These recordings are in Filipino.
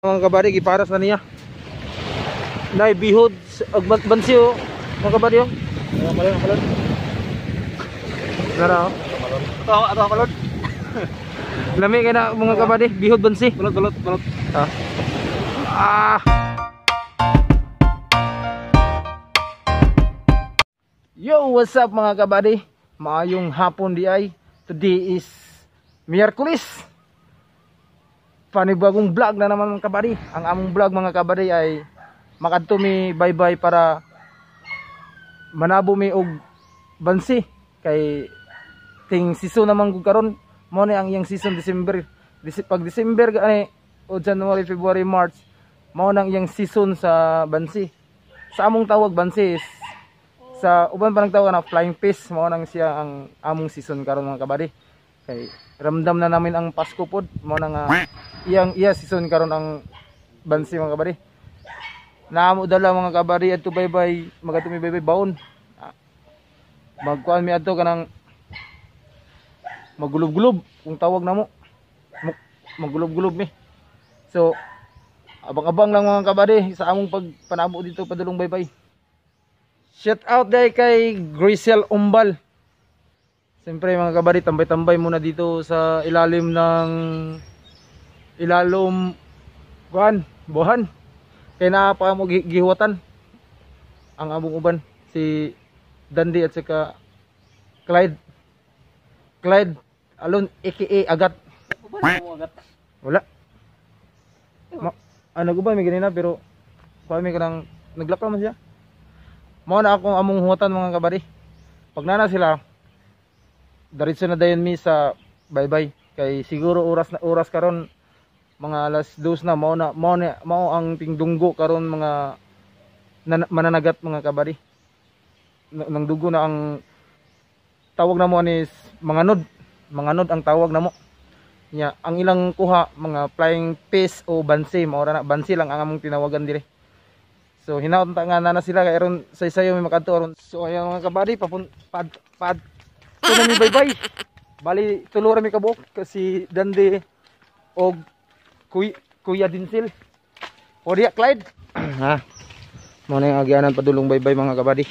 Mga kabady, giparas na niya. Nay bihod ag bansiyo mga kabady oh. Malon. Nara oh. Ato malon. Lami kay na mga kabady, bihod bansi. Balot. Yo, what's up mga kabady? Maayong hapon di ay. Today is Miyerkules. Panibagong vlog na naman mga kabady. Ang among vlog mga kabady ay makadto mi bye-bye para manabo mi og bansi kay ting season naman gud karon mo ni ang iyang season December. Pag December gani o January, February, March mao nang iyang season sa bansi. Sa among tawag bansi is, sa uban pa nagtawag na flying fish, mao nang siya ang among season karon mga kabady. Kay ramdam na namin ang Pasko pod, mao nang iya season karon ang bansi mga kabady. Naamo dala mga kabady adto bye-bye, magadto mi bye-bye baon. Magkuan mi adto kanang magulob-gulob kung tawag namo. Magulob-gulob mi. So abang-abang lang mga kabady sa among pagpanabo dito padulong bye-bye. Shout out day kay Grisel Umbal. Siyempre mga kabady, tambay-tambay muna dito sa ilalim buhan. Kaya napaka mo gihuwatan ang among uban si Dandy at saka Clyde alon aka Agat. Wala. Ano ko ba may ganina pero kami kanang naglakaw man siya. Mao na akong among huwatan mga kabady. Pag nana sila diretso na dayon mi sa bye-bye kay siguro oras karon mga alas 2 na mao ang tingdunggo karon mga mananagat mga kabady. Nang dugo na ang tawag namo is mga nod ang tawag namo. Nya ang ilang kuha mga flying fish o bansi, mao na bansi lang ang among tinawagan dire. So hinaot ta nga na sila kay aron saysayo may makadto aron. So ayan mga kabady pad so na mi bye-bye. Bali tulo ra mi kabuok kasi Dandy og Kuya Dinsil. O diya Clyde. Ha. Mo na yung agyanan padulong bye-bye mga kabady.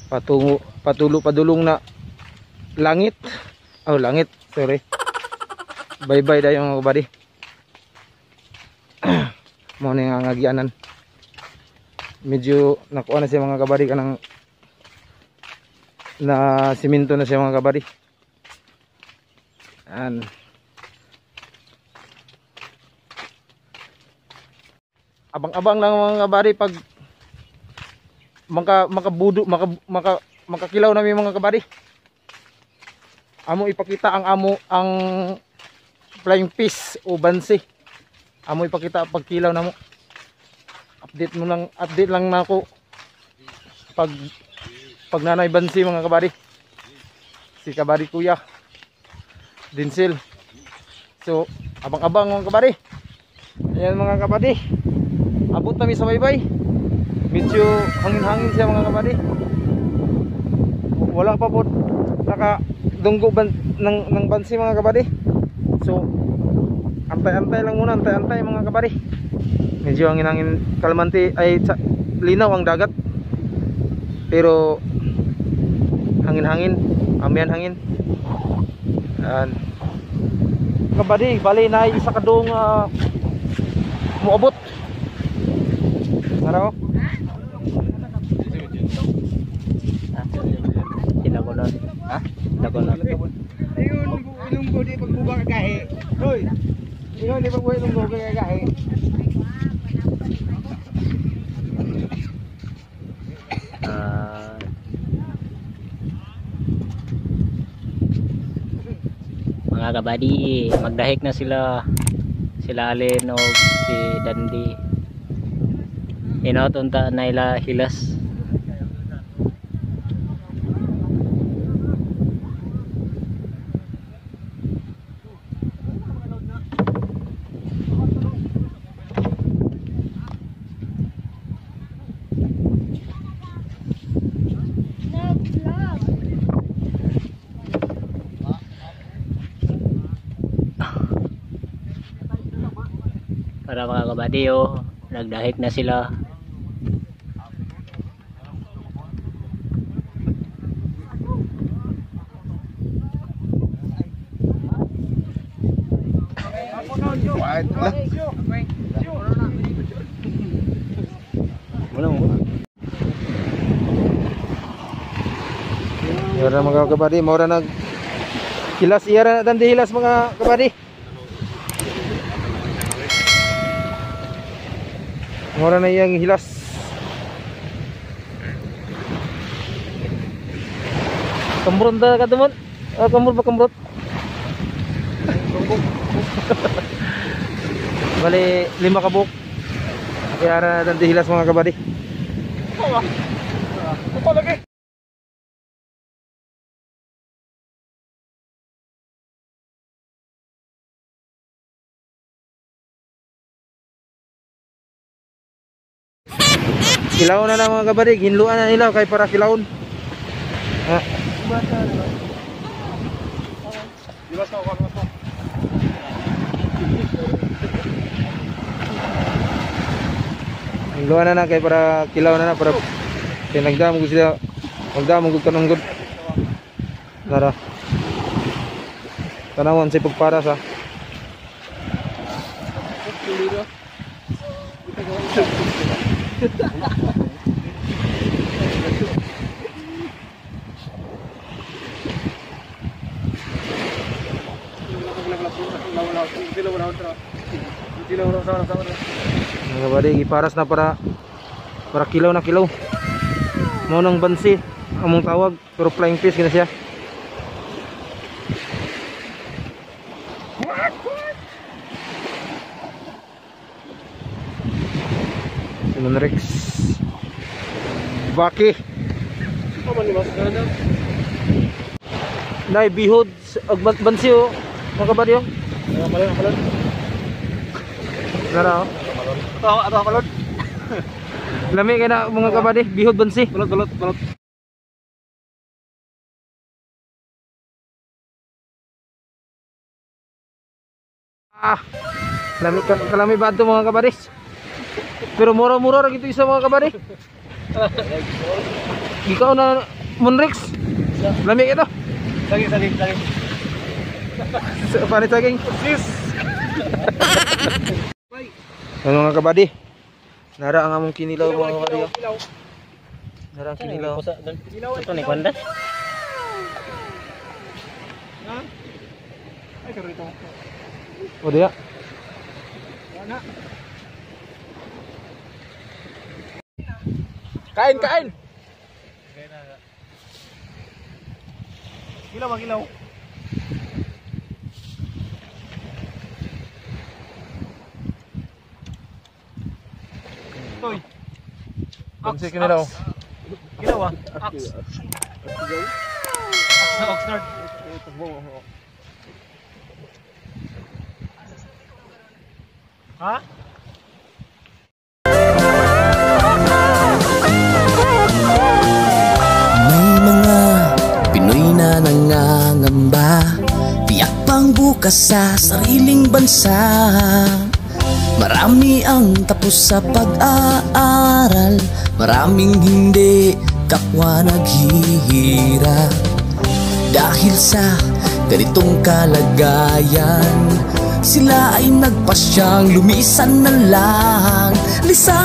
Padulong na langit. Oh, langit. Sorry. Bye-bye dayo mga kabady. Mo na yung agyanan. Medyo nakuha na siya mga kabady kanang na simento na siya mga kabady. Yan. Abang-abang lang mga kabady pag makakilaw na mga kabady. Amo ipakita ang flying fish o bansi. Amo ipakita pagkilaw namo. Update lang nako pag nanay bansi mga kabady. Si kabady Kuya Dinsil. So abang-abang mga kabady. Ayan mga kabady. Abot kami sa bye-bye. Medyo hangin-hangin siya mga kabady. Wala pa po nakadunggo ng bansi mga kabady. So antay-antay lang muna, antay-antay mga kabady. Medyo hangin-hangin, kalmante ay linaw ang dagat. Pero hangin-hangin, amihan hangin. Yan. Kabady, bali na isa kadong muabot. Ano? Tinagulan. Ha? Tinagulan. Ilunggo di pagbuba kagahi. Hoy. Ingon di pagbuba ilunggo kagahi. Mga kabady, magdahik na sila Alin o si Dandy. Inautunta na ila hilas. Para mga kabady, oh, nagdahik na sila. Yara mga kabady, mora nag hilas iyara dan dihilas mga kabady. Mora na iyang hilas. Kambrot da kadumon. Kambrot ba kambrot? Bali 5 kabuk. Iyara dan dihilas mga kabady. Apa lagi? Kilaw na lang mga kabady, ginluan na nila kay para kilawon. Ha. Ginluan na kay para kilaw na para pinagdamo ko sila. Magdamo ko kanang good. Tara. Tanawan sa pagparas ha. Mga kabady, iparas na para kilaw na kilaw. Mo nang bansi among tawag, pero flying fish kina siya. Simon Rex Baki Nay bihod ag bansi o mga kabady o. Nara o. Ato kalod. Lami kay na mga kabady, bihod bansi. Balot. Lami kalami ba ito mga kabady? Pero mura-mura ra gito isa mga kabady. Ikaw na Monrex. Lami ito. Saging. Parit saging. Sis. Ano mga kabady? Nara ang among kinilaw mga kabady. Nara ang kinilaw. Ito ni Kwanda. Ha? Ay karito. O diya. Wala. Kain. Gilaw. Toy. Bansi kinilaw. Gilaw ah. Ox. Oxnard. Ha? nangangamba, tiyak pang bukas sa sariling bansa. Marami ang tapos sa pag-aaral, maraming hindi kapwa naghihirap. Dahil sa ganitong kalagayan, sila ay nagpasyang lumisan na lang. Lisan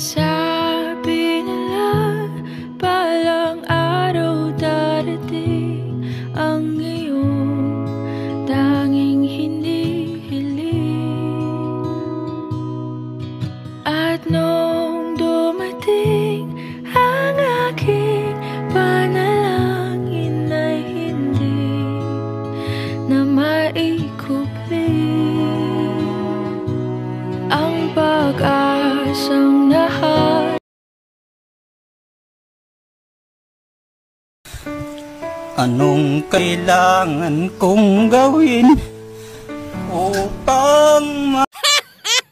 sabi nila, balang araw darating ang iyong tanging hinihiling. At nung dumating ang aking panalangin ay hindi na maikupling ang pag-asang lahat. anong kailangan kong gawin upang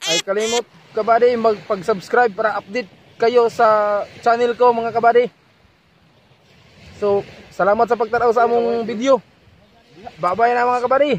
ay kalimot kabady magpag-subscribe para update kayo sa channel ko mga kabady. So, salamat sa pagtanaw sa among video. Bye-bye na mga kabady.